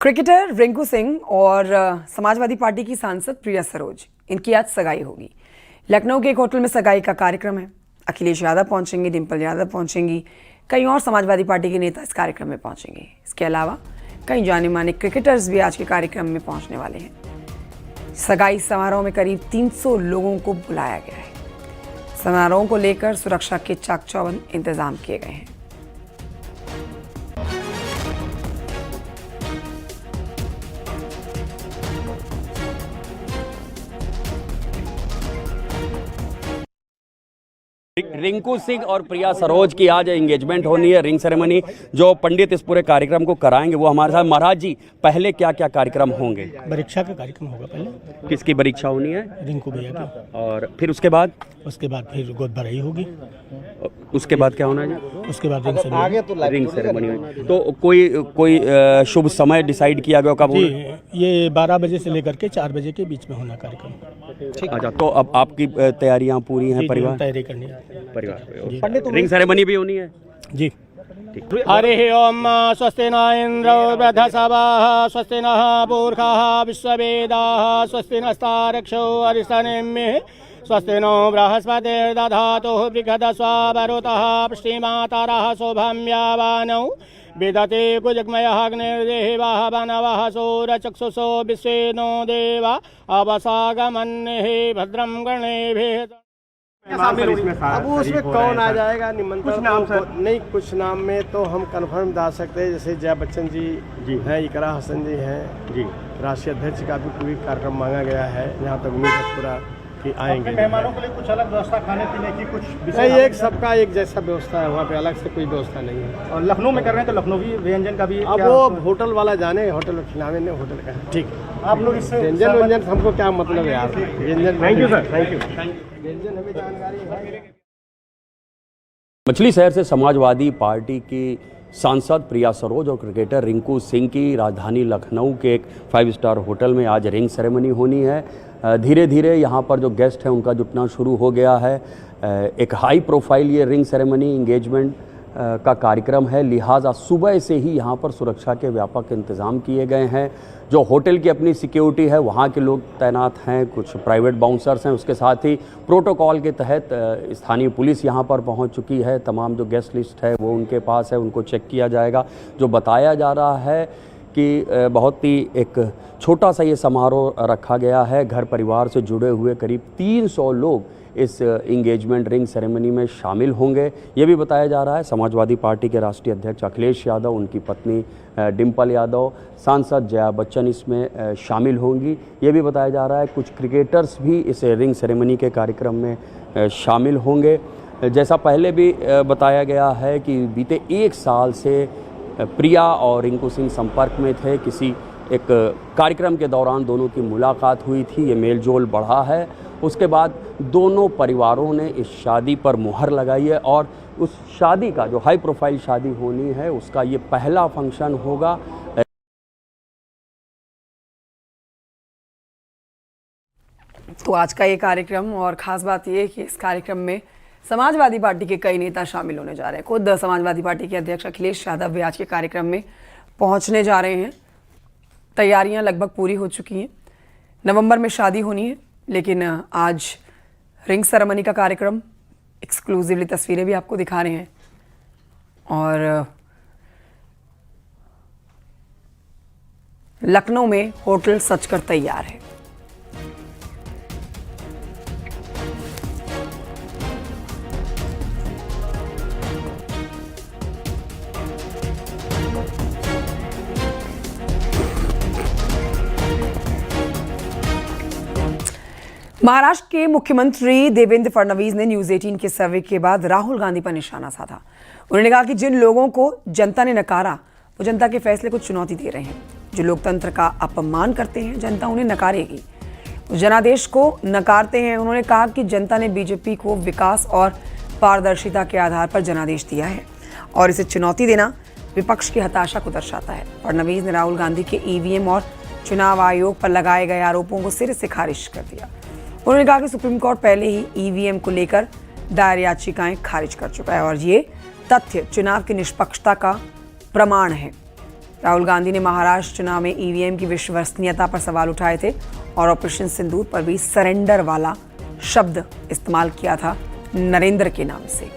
Cricketer Rinku Singh और Samajwadi party की सांसद प्रिया सरोज, इनकी आज सगाई होगी। लखनऊ के एक होटल में सगाई का कार्यक्रम है। अखिलेश यादव पहुंचेंगे, डिंपल यादव पहुंचेंगी, कई और समाजवादी पार्टी के नेता इस कार्यक्रम में पहुंचेंगे। इसके अलावा कई जाने माने क्रिकेटर्स भी आज के कार्यक्रम में पहुंचने वाले हैं। सगाई समारोह में करीब 300 लोगों को बुलाया गया है। समारोह को लेकर सुरक्षा के चाक चौबंद इंतजाम किए गए हैं। रिंकू सिंह और प्रिया सरोज की आज एंगेजमेंट होनी है, रिंग सेरेमनी। जो पंडित इस पूरे कार्यक्रम को कराएंगे वो हमारे साथ। महाराज जी, पहले क्या क्या कार्यक्रम होंगे? परीक्षा का कार्यक्रम होगा पहले। किसकी परीक्षा होनी है? रिंकू भैया की। और फिर उसके बाद फिर गोद भराई होगी। उसके बाद क्या होना है? उसके बाद रिंग सेरेमनी होगी। तो कोई शुभ समय डिसाइड किया गया कब? ये 12 बजे से लेकर के 4 बजे के बीच में होना कार्यक्रम। अच्छा, तो अब आपकी तैयारियां पूरी हैं? परिवार तैयारी करनी है। परिवार रिंग सेरेमनी भी होनी है जी। हरि ओम स्वस्ति न इंद्रो वृद्धसभाः स्वस्ति नः पूर्वः विश्ववेदाः स्वस्ति नस्तारक्षो अरिष्टनेमिः स्वस्ति नो बृहस्पतिर्दधातु बृहदस्वावरुतः पुष्टिमातरः शोभम्यावानौ विदते कुजग्मयः अग्निर्देवाः वनवः सूरचक्षुषो विश्वे नो देवा अवसागमन्निः भद्रं गणेभिः। अब उसमें कौन आ जाएगा निमंत्रण? कुछ नाम सर नहीं, कुछ नाम में तो हम कंफर्म बता सकते हैं। जैसे जया बच्चन जी हैं, इकरा हसन जी हैं जी, राष्ट्रीय अध्यक्ष का भी पूरी कार्यक्रम मांगा गया है। यहाँ तक उम्मीद है पूरा कि आएंगे। मेहमानों के लिए कुछ अलग व्यवस्था, खाने पीने की कुछ नहीं, एक सबका एक जैसा व्यवस्था है, वहाँ पे अलग से कोई व्यवस्था नहीं है। और लखनऊ में कर रहे हैं तो लखनऊ व्यंजन का भी अब वो होटल वाला जाने, होटल खिलावे ने होटल का। ठीक है, आप लोग इससे व्यंजन हमको क्या मतलब है यार? व्यंजन। Thank you sir, thank you. व्यंजन हमें जानकारी है। मछली शहर से समाजवादी पार्टी की सांसद प्रिया सरोज और क्रिकेटर रिंकू सिंह की राजधानी लखनऊ के एक 5 स्टार होटल में आज रिंग सेरेमनी होनी है। धीरे धीरे यहाँ पर जो गेस्ट हैं उनका जुटना शुरू हो गया है। एक हाई प्रोफाइल ये रिंग सेरेमनी एंगेजमेंट का कार्यक्रम है, लिहाजा सुबह से ही यहाँ पर सुरक्षा के व्यापक इंतज़ाम किए गए हैं। जो होटल की अपनी सिक्योरिटी है वहाँ के लोग तैनात हैं, कुछ प्राइवेट बाउंसर्स हैं, उसके साथ ही प्रोटोकॉल के तहत स्थानीय पुलिस यहाँ पर पहुँच चुकी है। तमाम जो गेस्ट लिस्ट है वो उनके पास है, उनको चेक किया जाएगा। जो बताया जा रहा है कि बहुत ही एक छोटा सा ये समारोह रखा गया है। घर परिवार से जुड़े हुए करीब 300 लोग इस इंगेजमेंट रिंग सेरेमनी में शामिल होंगे। ये भी बताया जा रहा है समाजवादी पार्टी के राष्ट्रीय अध्यक्ष अखिलेश यादव, उनकी पत्नी डिंपल यादव, सांसद जया बच्चन इसमें शामिल होंगी। ये भी बताया जा रहा है कुछ क्रिकेटर्स भी इस रिंग सेरेमनी के कार्यक्रम में शामिल होंगे। जैसा पहले भी बताया गया है कि बीते 1 साल से प्रिया और रिंकू सिंह संपर्क में थे। किसी एक कार्यक्रम के दौरान दोनों की मुलाकात हुई थी, ये मेलजोल बढ़ा है। उसके बाद दोनों परिवारों ने इस शादी पर मुहर लगाई है और उस शादी का जो हाई प्रोफाइल शादी होनी है उसका ये पहला फंक्शन होगा। तो आज का ये कार्यक्रम, और ख़ास बात ये है कि इस कार्यक्रम में समाजवादी पार्टी के कई नेता शामिल होने जा रहे हैं। खुद समाजवादी पार्टी के अध्यक्ष अखिलेश यादव भी आज के कार्यक्रम में पहुंचने जा रहे हैं। तैयारियां लगभग पूरी हो चुकी हैं। नवंबर में शादी होनी है, लेकिन आज रिंग सेरेमनी का कार्यक्रम, एक्सक्लूसिवली तस्वीरें भी आपको दिखा रहे हैं। और लखनऊ में होटल सजकर तैयार है। महाराष्ट्र के मुख्यमंत्री देवेंद्र फडणवीस ने न्यूज़ 18 के सर्वे के बाद राहुल गांधी पर निशाना साधा। उन्होंने कहा कि जिन लोगों को जनता ने नकारा वो जनता के फैसले को चुनौती दे रहे हैं। जो लोकतंत्र का अपमान करते हैं जनता उन्हें नकारेगी। वो जनादेश को नकारते हैं। उन्होंने कहा कि जनता ने बीजेपी को विकास और पारदर्शिता के आधार पर जनादेश दिया है और इसे चुनौती देना विपक्ष की हताशा को दर्शाता है। फडणवीस ने राहुल गांधी के ईवीएम और चुनाव आयोग पर लगाए गए आरोपों को सिरे से खारिज कर दिया। उन्होंने कहा कि सुप्रीम कोर्ट पहले ही ईवीएम को लेकर दायर याचिकाएं खारिज कर चुका है और ये तथ्य चुनाव की निष्पक्षता का प्रमाण है। राहुल गांधी ने महाराष्ट्र चुनाव में ईवीएम की विश्वसनीयता पर सवाल उठाए थे और ऑपरेशन सिंदूर पर भी सरेंडर वाला शब्द इस्तेमाल किया था नरेंद्र के नाम से।